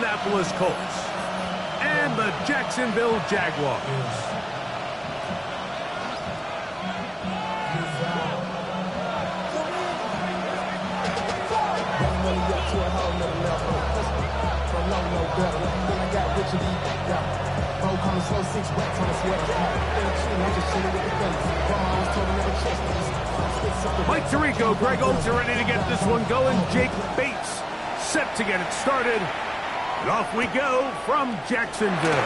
Indianapolis Colts and the Jacksonville Jaguars. Mike Tirico, Greg Olds are ready to get this one going. Jake Bates set to get it started. And off we go from Jacksonville.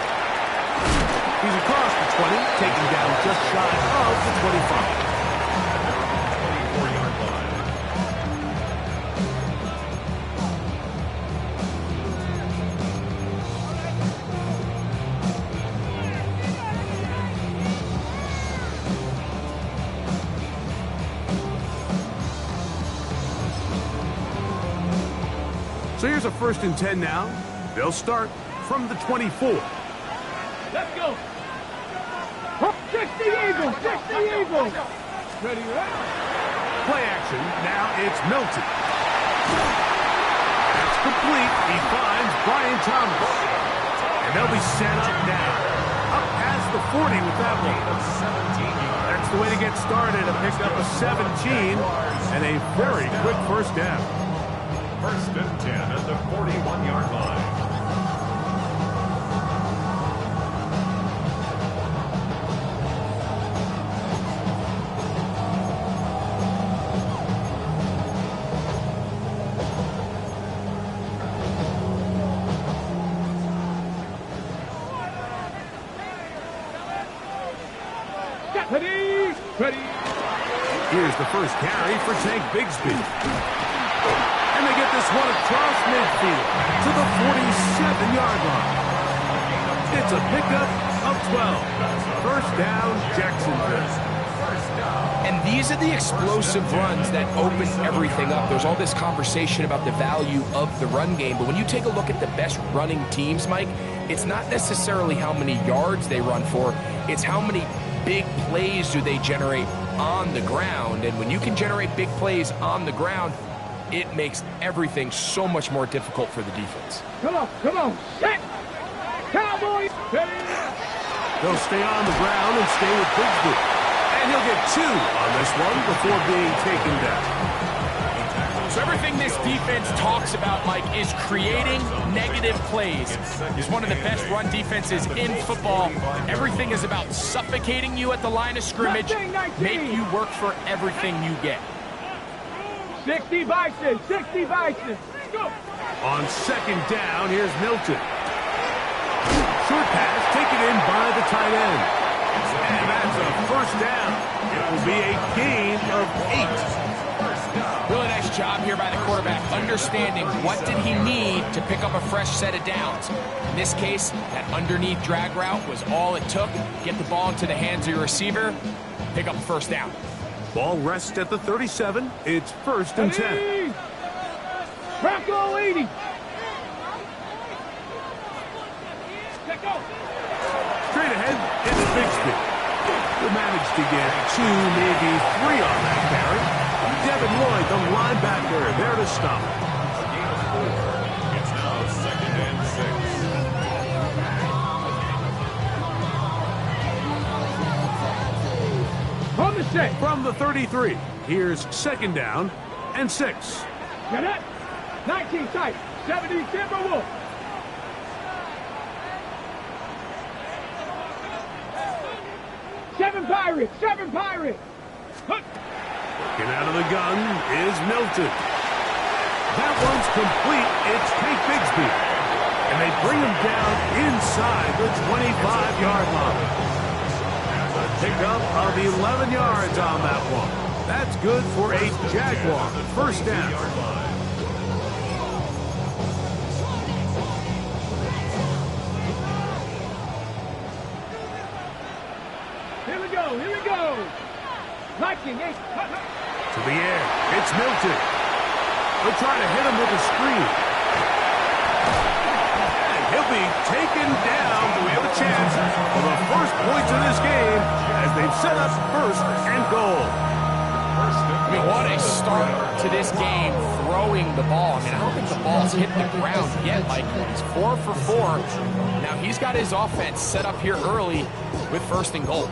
He's across the 20, taken down just shy of the 25. 24-yard line. So here's a 1st and 10 now. They'll start from the 24. Let's go. 60 Eagles, 60 Eagles. Ready, right? Play action. Now it's Milton. That's complete. He finds Brian Thomas. And they'll be set up now. Up past the 40 with that one. That's the way to get started. A pick up a 17 and a very quick 1st down. 1st and 10 at the 41-yard line. Ready, ready. Here's the 1st carry for Tank Bigsby. And they get this one across midfield to the 47-yard line. It's a pickup of 12. 1st down, Jacksonville. And these are the explosive runs that open everything up. There's all this conversation about the value of the run game, but when you take a look at the best running teams, Mike, it's not necessarily how many yards they run for, it's how many big plays do they generate on the ground. And when you can generate big plays on the ground, it makes everything so much more difficult for the defense. Come on, set! Cowboys! Ready! They'll stay on the ground and stay with Bigsby. And he'll get 2 on this one before being taken down. So everything this defense talks about, Mike, is creating negative plays. It's one of the best run defenses in football. Everything is about suffocating you at the line of scrimmage, make you work for everything you get. 60 Bison, 60 Bison. Go! On 2nd down, here's Milton. Short pass taken in by the tight end. And that's a 1st down. It will be a gain of 8. Really nice job here by the quarterback, understanding what did he need to pick up a fresh set of downs. In this case, that underneath drag route was all it took. Get the ball into the hands of your receiver, pick up the 1st down. Ball rests at the 37. It's 1st and 10. Bronco 80. Let go. Straight ahead, it's Bigsby. He'll manage to get 2, maybe 3 on that carry. Devin Lloyd, the linebacker, there to stop. It's now 2nd and 6. On the set. From the 33, here's 2nd down and 6. Got it. 19 tight. 70 Timberwolves. Seven Pirates. Hook. Working out of the gun is Milton. That one's complete. It's Tank Bigsby. And they bring him down inside the 25-yard line. A pickup of 11 yards on that one. That's good for a Jaguar 1st down. Here we go. Lightning, 8. To the air, it's Milton. They'll try to hit him with a screen. And he'll be taken down, but we have a chance for the 1st points of this game as they've set up 1st and goal. I mean, what a start to this game throwing the ball. I mean, I don't think the ball's hit the ground yet, Mike. He's 4 for 4. Now he's got his offense set up here early with 1st and goal.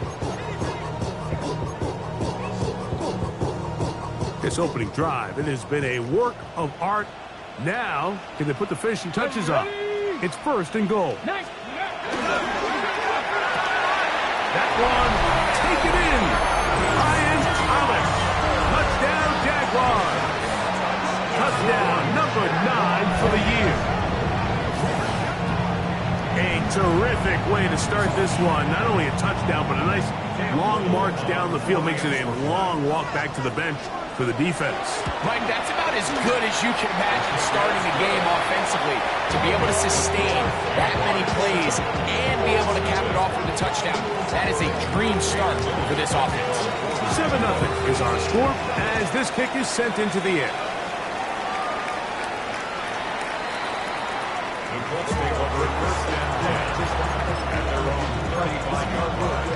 This opening drive, it has been a work of art. Now, can they put the finishing touches on? It's 1st and goal. That one, take it in. Ryan Thomas. Touchdown, Jaguars. Touchdown number 9 for the year. A terrific way to start this one. Not only a touchdown, but a nice long march down the field. Makes it a long walk back to the bench for the defense. Mike, that's about as good as you can imagine starting a game offensively. To be able to sustain that many plays and be able to cap it off with a touchdown. That is a dream start for this offense. 7-0 is our score as this kick is sent into the air. The Colts take over at 1st and 10 at their own 35-yard line.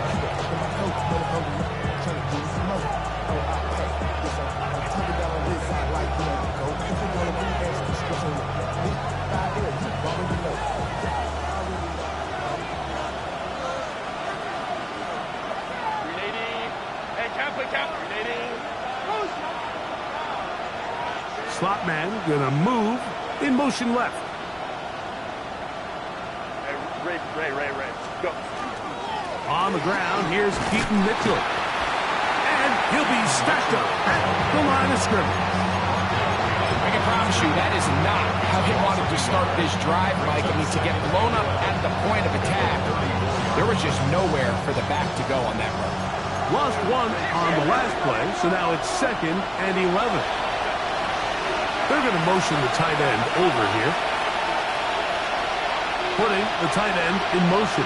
Slot man gonna move in motion left. Ray, go. On the ground, here's Keaton Mitchell. And he'll be stacked up at the line of scrimmage. I can promise you that is not how he wanted to start this drive, Mike. I mean, to get blown up at the point of attack, there was just nowhere for the back to go on that run. Lost one on the last play, so now it's 2nd and 11. They're going to motion the tight end over here. Putting the tight end in motion.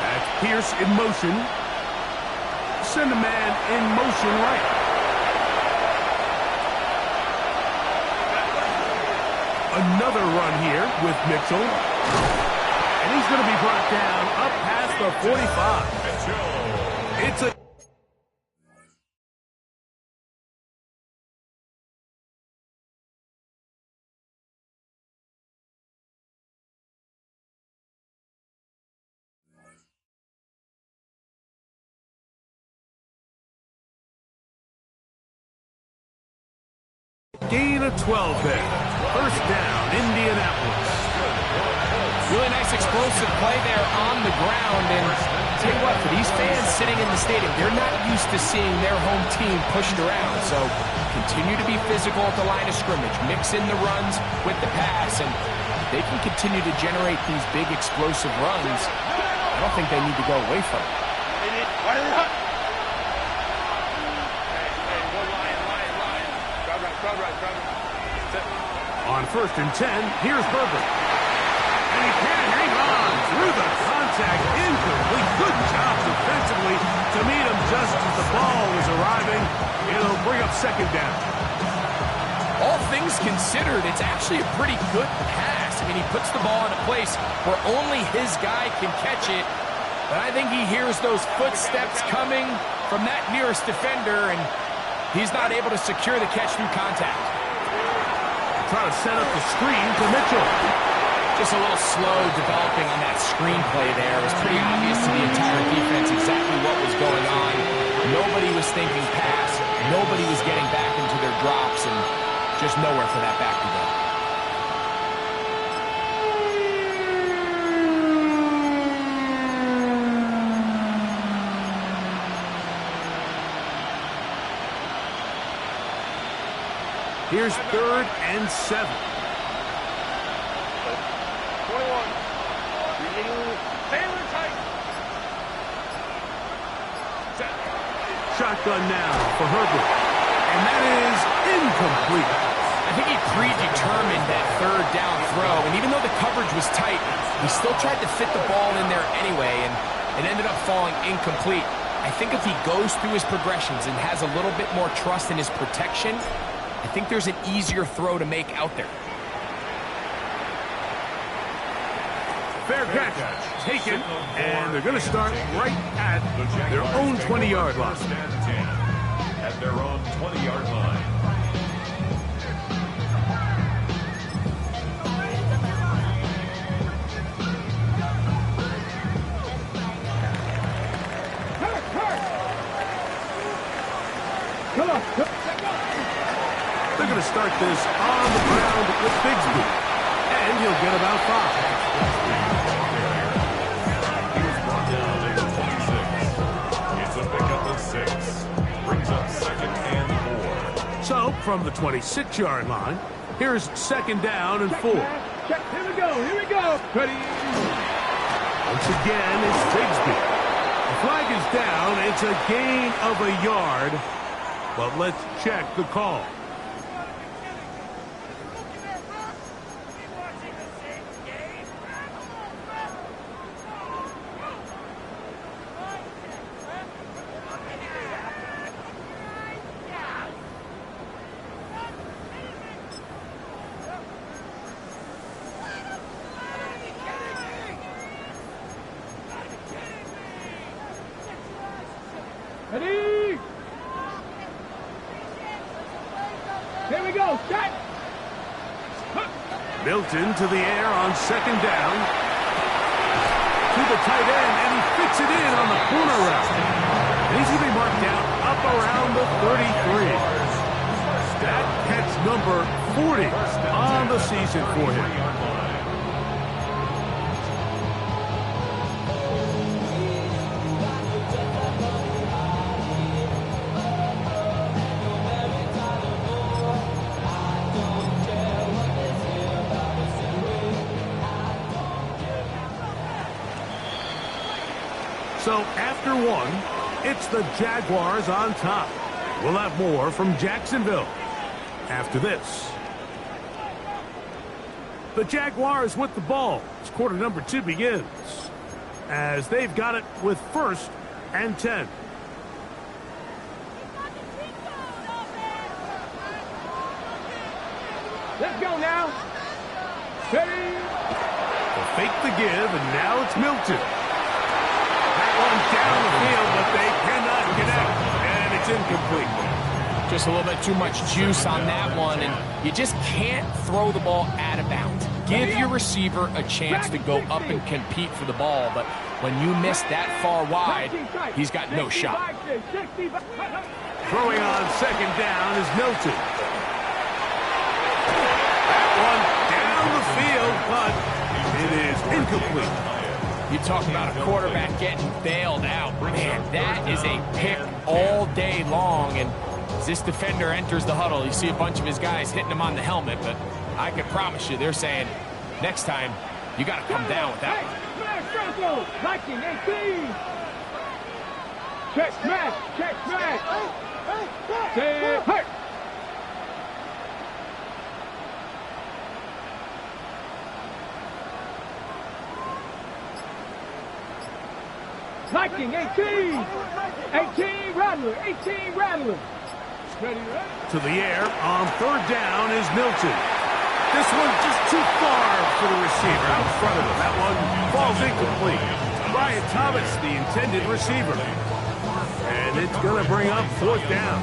That's Pierce in motion. Send a man in motion right. Another run here with Mitchell. And he's going to be brought down up past the 45. It's a gain of 12 there. 1st down, Indianapolis. Really nice explosive play there on the ground. And tell you what, for these fans sitting in the stadium, they're not used to seeing their home team pushed around. So continue to be physical at the line of scrimmage. Mix in the runs with the pass. And they can continue to generate these big explosive runs. I don't think they need to go away from it. On 1st and 10, here's Herbert. And he can't hang on through the contact. Incomplete. Good job defensively to meet him just as the ball was arriving. It'll bring up 2nd down. All things considered, it's actually a pretty good pass. I mean, he puts the ball in a place where only his guy can catch it. But I think he hears those footsteps coming from that nearest defender, and he's not able to secure the catch through contact. Trying to set up the screen to Mitchell. Just a little slow developing on that screenplay there. It was pretty obvious to the entire defense exactly what was going on. Nobody was thinking pass. Nobody was getting back into their drops, and just nowhere for that back to go. Here's 3rd and 7. 21. Taylor tight. Shotgun now for Herbert. And that is incomplete. I think he predetermined that 3rd down throw, and even though the coverage was tight, he still tried to fit the ball in there anyway, and it ended up falling incomplete. I think if he goes through his progressions and has a little bit more trust in his protection, I think there's an easier throw to make out there. Fair catch. Taken. And they're going to start right at their own 20-yard line. First and 10 at their own 20-yard line. Come on. They're going to start this on the ground with Bigsby. And he'll get about 5. He was brought down at 26. It's a pickup of 6. Brings up 2nd and 4. So, from the 26-yard line, here's 2nd down and 4. Check. Here we go. Here we go. Ready. Once again, it's Bigsby. The flag is down. It's a gain of a yard. But let's check the call. Ready. Here we go. Set. Milton to the air on 2nd down. To the tight end, and he fits it in on the corner route. And he's going to be marked down up around the 33. That catch number 40 on the season for him. So after 1, it's the Jaguars on top. We'll have more from Jacksonville after this. The Jaguars with the ball as quarter number 2 begins, as they've got it with 1st and 10. Let's go now. Ready. They'll fake the give, and now it's Milton. One down the field, but they cannot connect, and it's incomplete. Just a little bit too much juice on that one, and you just can't throw the ball out of bounds. Give your receiver a chance to go up and compete for the ball, but when you miss that far wide, he's got no shot. Throwing on 2nd down is Milton. That one down the field, but it is incomplete. You talk about a quarterback getting bailed out. Man, that is a pick all day long. And as this defender enters the huddle, you see a bunch of his guys hitting him on the helmet. But I can promise you, they're saying, next time, you got to come down with that one. Liking 18. Check smash. Check smash. Set. Hurt. Liking 18. 18 Rattler. 18 Rattler. To the air on 3rd down is Milton. This one just too far for the receiver out front of him. That one falls incomplete. Brian Thomas, the intended receiver. And it's going to bring up 4th down.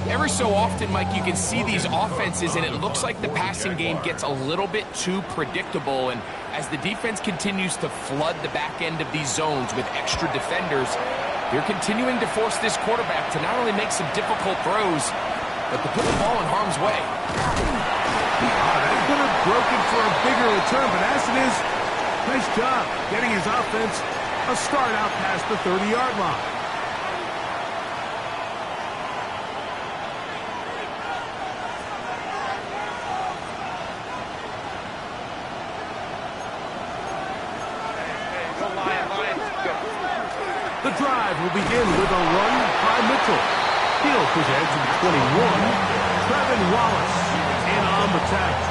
Every so often, Mike, you can see these offenses, and it looks like the passing game gets a little bit too predictable. And as the defense continues to flood the back end of these zones with extra defenders, they're continuing to force this quarterback to not only make some difficult throws, but to put the ball in harm's way. That could have broken for a bigger return, but as it is, nice job getting his offense a start out past the 30-yard line. The drive will begin with a run by Mitchell. He'll present to the 21. Trevin Wallace in on the tackle.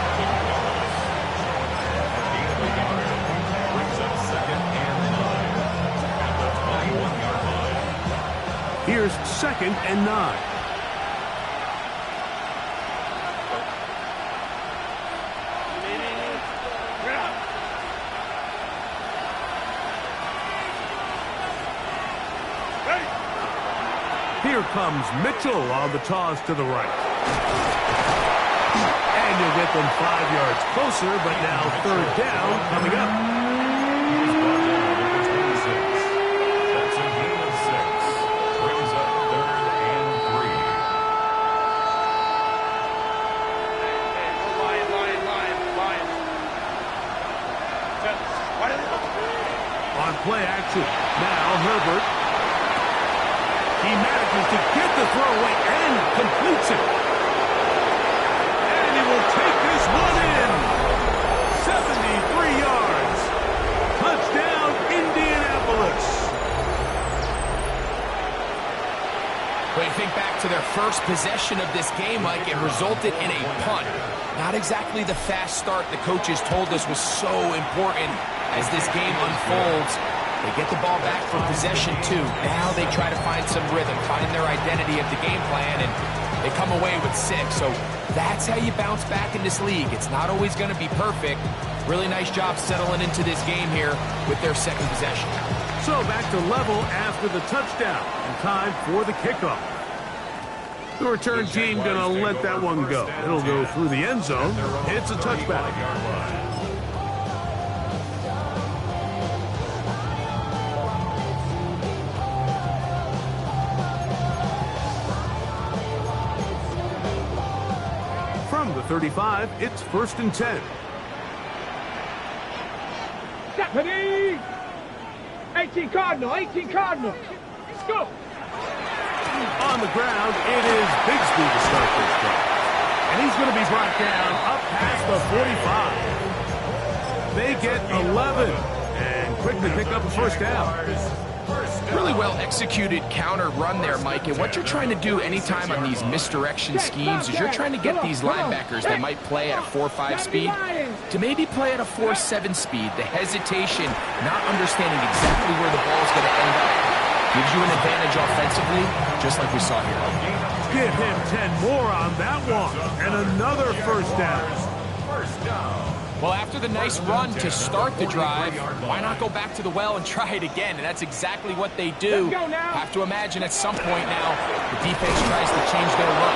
Brings up 2nd and 9 at the 21-yard line. Here's 2nd and 9. Here comes Mitchell on the toss to the right. And you'll get them 5 yards closer, but now third down coming up. He's brought down at the 26. That's a gain of 6. Brings up third and 3. On play action, now Herbert. He manages to get the throw away and completes it. And he will take this one in. 73 yards. Touchdown, Indianapolis. When you think back to their first possession of this game, Mike, it resulted in a punt. Not exactly the fast start the coaches told us was so important as this game unfolds. They get the ball back for possession 2. Now they try to find some rhythm, find their identity of the game plan, and they come away with 6. So that's how you bounce back in this league. It's not always going to be perfect. Really nice job settling into this game here with their second possession. So back to level after the touchdown, and time for the kickoff. The return team going to let that one go. It'll go through the end zone. It's a touchback. From the 35, it's 1st and 10. Deputy! 18 Cardinal, 18 Cardinal. Let's go. On the ground, it is Bigsby to start this drive. And he's going to be brought down up past the 45. They get 11 and quickly pick up a first down. Really well executed counter run there, Mike. And what you're trying to do anytime on these misdirection schemes is you're trying to get these linebackers that might play at a 4.5 speed to maybe play at a 4.7 speed. The hesitation, not understanding exactly where the ball is going to end up, gives you an advantage offensively, just like we saw here. Give him 10 more on that one. And another first down. Well, after the nice run to start the drive, why not go back to the well and try it again? And that's exactly what they do. Have to imagine at some point now, the defense tries to change their run.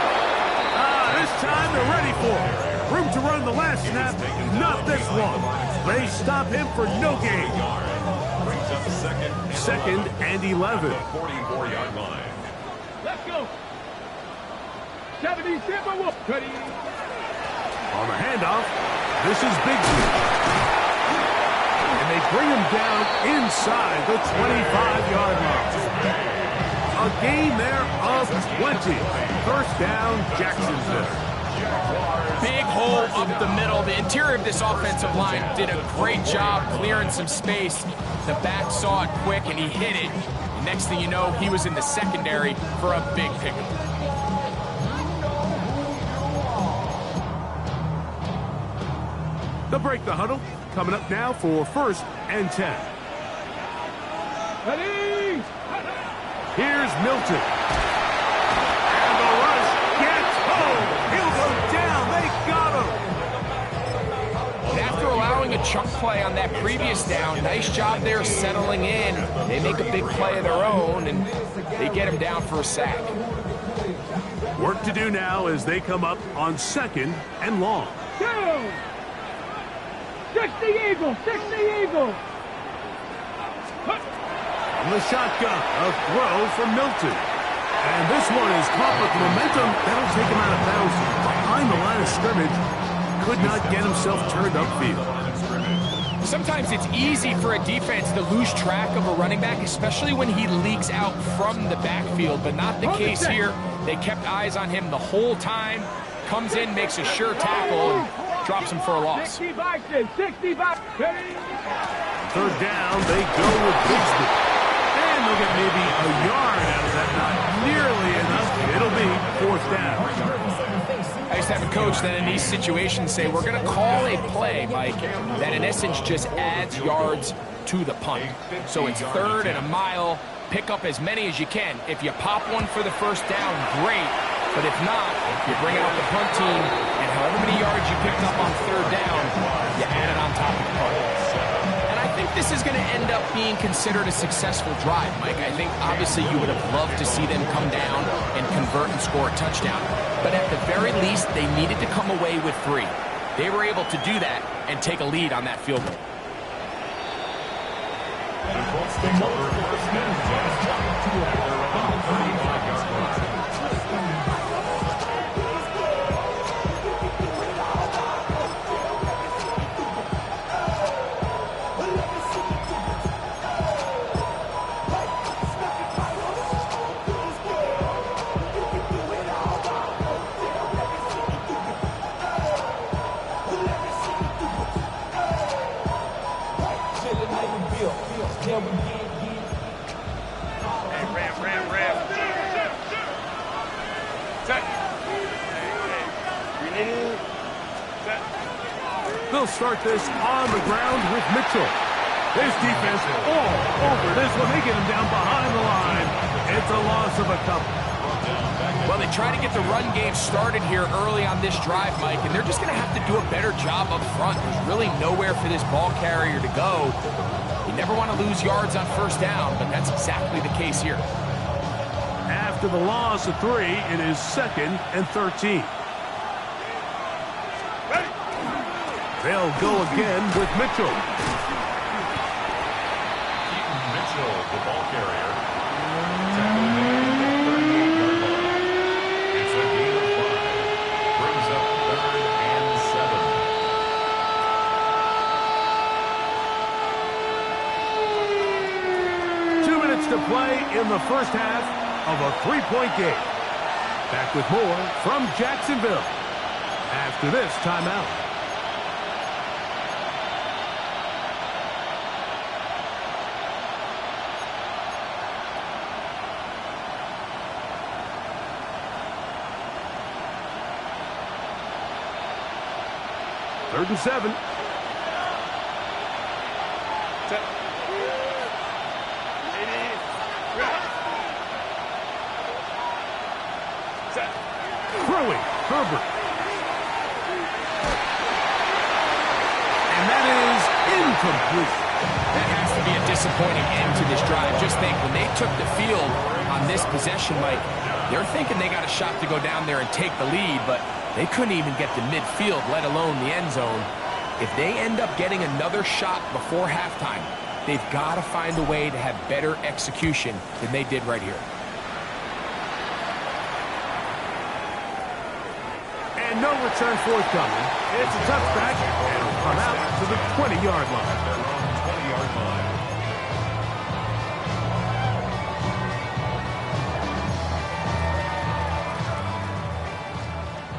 This time they're ready for it. Room to run the last snap, not this one. They stop him for no gain. Second and 11. 44-yard line. Let's go. 77 Wolf. Ready. On the handoff, this is Bigsby. And they bring him down inside the 25-yard line. A gain there of 20. First down, Jacksonville. Big hole up the middle. The interior of this offensive line did a great job clearing some space. The back saw it quick, and he hit it. And next thing you know, he was in the secondary for a big pickup. They'll break the huddle. Coming up now for 1st and 10. Ready. Here's Milton. And the rush gets home. He'll go down. They got him. And after allowing a chunk play on that previous down, nice job there settling in. They make a big play of their own, and they get him down for a sack. Work to do now as they come up on 2nd and long. 60 Eagle, 60 Eagle. On the shotgun, a throw from Milton. And this one is caught with momentum. That'll take him out of bounds behind the line of scrimmage. Could not get himself turned upfield. Sometimes it's easy for a defense to lose track of a running back, especially when he leaks out from the backfield, but not the case here. They kept eyes on him the whole time. Comes in, makes a sure tackle, and drops him for a loss. 60 Bison, 60 Bison. Third down, they go with Bigsby. And they'll get maybe a yard out of that. Not nearly enough. It'll be 4th down. I used to have a coach that in these situations say, we're going to call a play, Mike, that in essence just adds yards to the punt. So it's 3rd and a mile. Pick up as many as you can. If you pop one for the first down, great. But if not, you bring out the punt team, and however many yards you picked up on 3rd down, you add it on top of the punt. And I think this is going to end up being considered a successful drive, Mike. I think obviously you would have loved to see them come down and convert and score a touchdown. But at the very least, they needed to come away with 3. They were able to do that and take a lead on that field goal. The Colts take over first and 10 at their own 35-yard line. They'll start this on the ground with Mitchell. This defense all over this one. They get him down behind the line. It's a loss of a couple. Well, they try to get the run game started here early on this drive, Mike, and they're just going to have to do a better job up front. There's really nowhere for this ball carrier to go. You never want to lose yards on first down, but that's exactly the case here. After the loss of 3, it is 2nd and 13. They'll go again with Mitchell. Mitchell, the ball carrier. Tackle made at the 38-yard line. It's a gain of 5. Brings up 3rd and 7. 2 minutes to play in the first half of a 3-point game. Back with more from Jacksonville after this timeout. Third and 7. Throwing, Herbert. And that is incomplete. That has to be a disappointing end to this drive. Just think, when they took the field on this possession, Mike, they're thinking they got a shot to go down there and take the lead, but they couldn't even get to midfield, let alone the end zone. If they end up getting another shot before halftime, they've got to find a way to have better execution than they did right here. And no return forthcoming. It's a touchback, and it'll come out to the 20-yard line. Their own 20-yard line.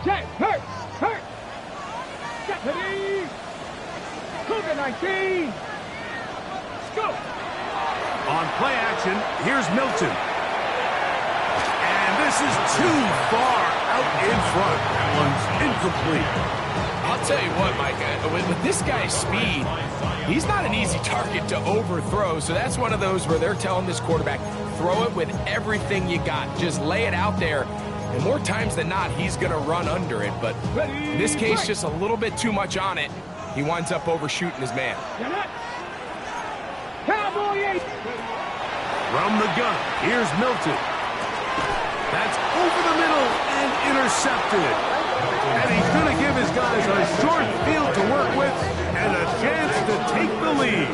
Jet, hurt. Deputy. Kool1. Go. On play action, here's Milton. And this is too far out in front. That one's incomplete. I'll tell you what, Mike, with this guy's speed, he's not an easy target to overthrow. So that's one of those where they're telling this quarterback, throw it with everything you got. Just lay it out there. And more times than not, he's going to run under it. But in this case, just a little bit too much on it. He winds up overshooting his man. Cowboy 8. From the gun, here's Milton. That's over the middle and intercepted. And he's going to give his guys a short field to work with and a chance to take the lead.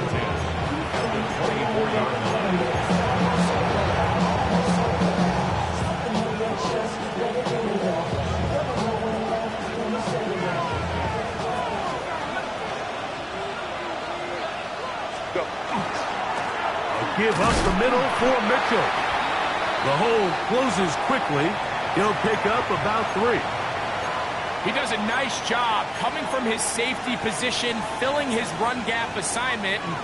Give up the middle for Mitchell. The hole closes quickly. He'll pick up about 3. He does a nice job coming from his safety position, filling his run gap assignment, and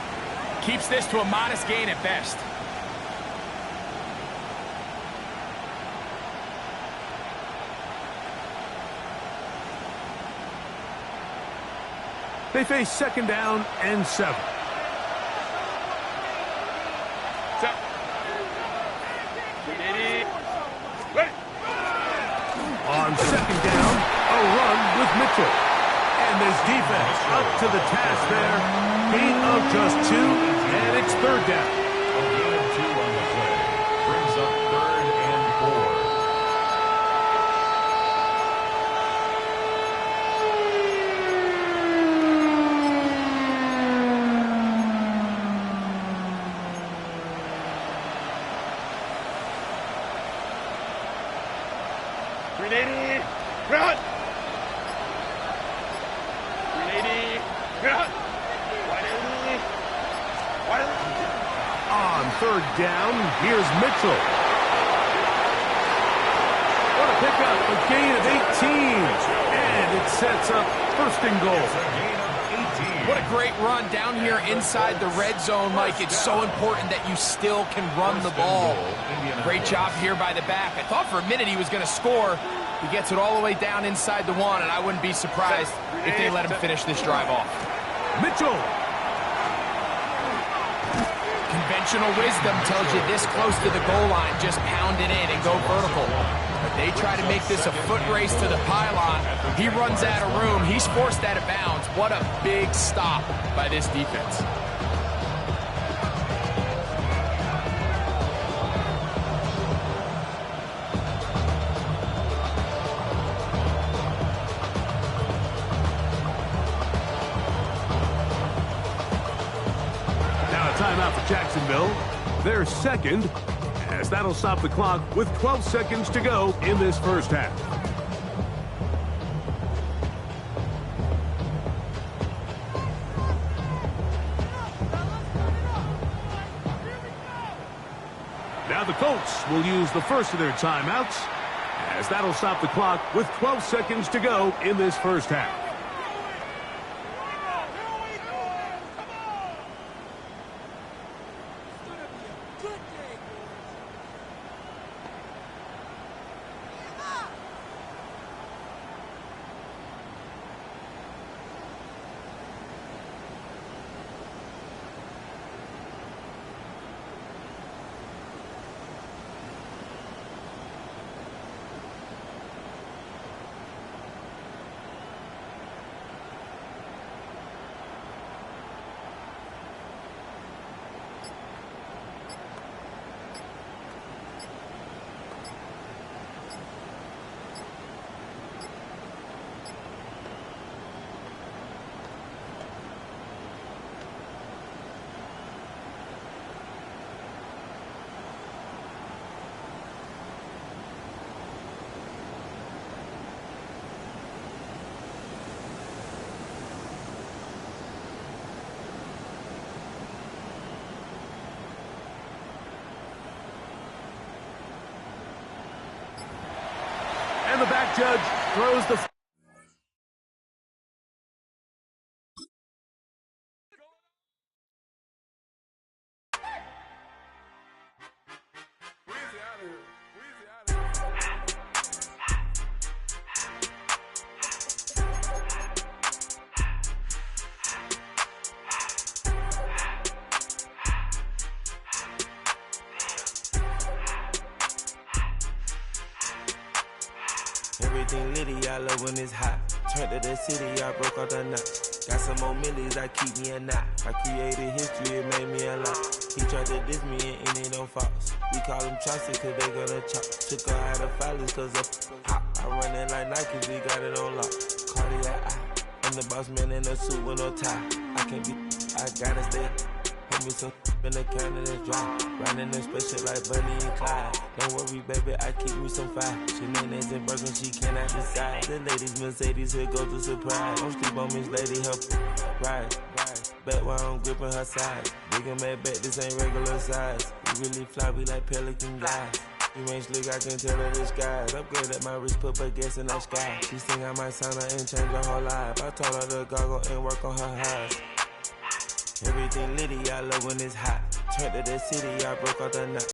keeps this to a modest gain at best. They face 2nd down and 7. On 2nd down, a run with Mitchell. And this defense up to the task there. Gain of just 2, and it's third down. A gain of 2 on the play. Brings up 3rd and 4. Run! 380, run! On third down, here's Mitchell. What a pickup, a gain of 18. And it sets up first and goal. What a great run down here inside the red zone, Mike. It's so important that you still can run the ball. Great job here by the back. I thought for a minute he was going to score. He gets it all the way down inside the 1, and I wouldn't be surprised if they let him finish this drive off. Mitchell. Conventional wisdom tells you this close to the goal line, just pound it in and go vertical. But they try to make this a foot race to the pylon. He runs out of room. He's forced out of bounds. What a big stop by this defense. Timeout for Jacksonville. They're second, as that'll stop the clock with 12 seconds to go in this first half. Now the Colts will use the first of their timeouts, as that'll stop the clock with 12 seconds to go in this first half. And the back judge throws the... Everything litty, I love when it's hot. Turned to the city, I broke all the knots. Got some more millies, I keep me a knot. I created history, it made me a lot. He tried to diss me and ended on Fox. We call him Chaucer, cause they gonna chop. Took her out of filers, cause of hot. I run it like Nike, we got it on lock. Cardiac eye. I'm the boss man in a suit with no tie. I can't be, I gotta stay. Put me some in the can and it's dry. Riding in special like Bunny and Clyde. Don't worry, baby, I keep me some fire. She names and Birkin, she cannot decide. The ladies, Mercedes, here go to surprise. Don't sleep on Miss Lady, help ride. Back while I'm gripping her side. Big and mad back, this ain't regular size. We really fly, we like pelican guys. You ain't slick, I can tell her the skies. Upgrade at my wrist, put her gas in that sky. She think I might sign her and change her whole life. I told her to goggle and work on her highs. Everything litty, I love when it's hot. Turned to the city, I broke all the knots.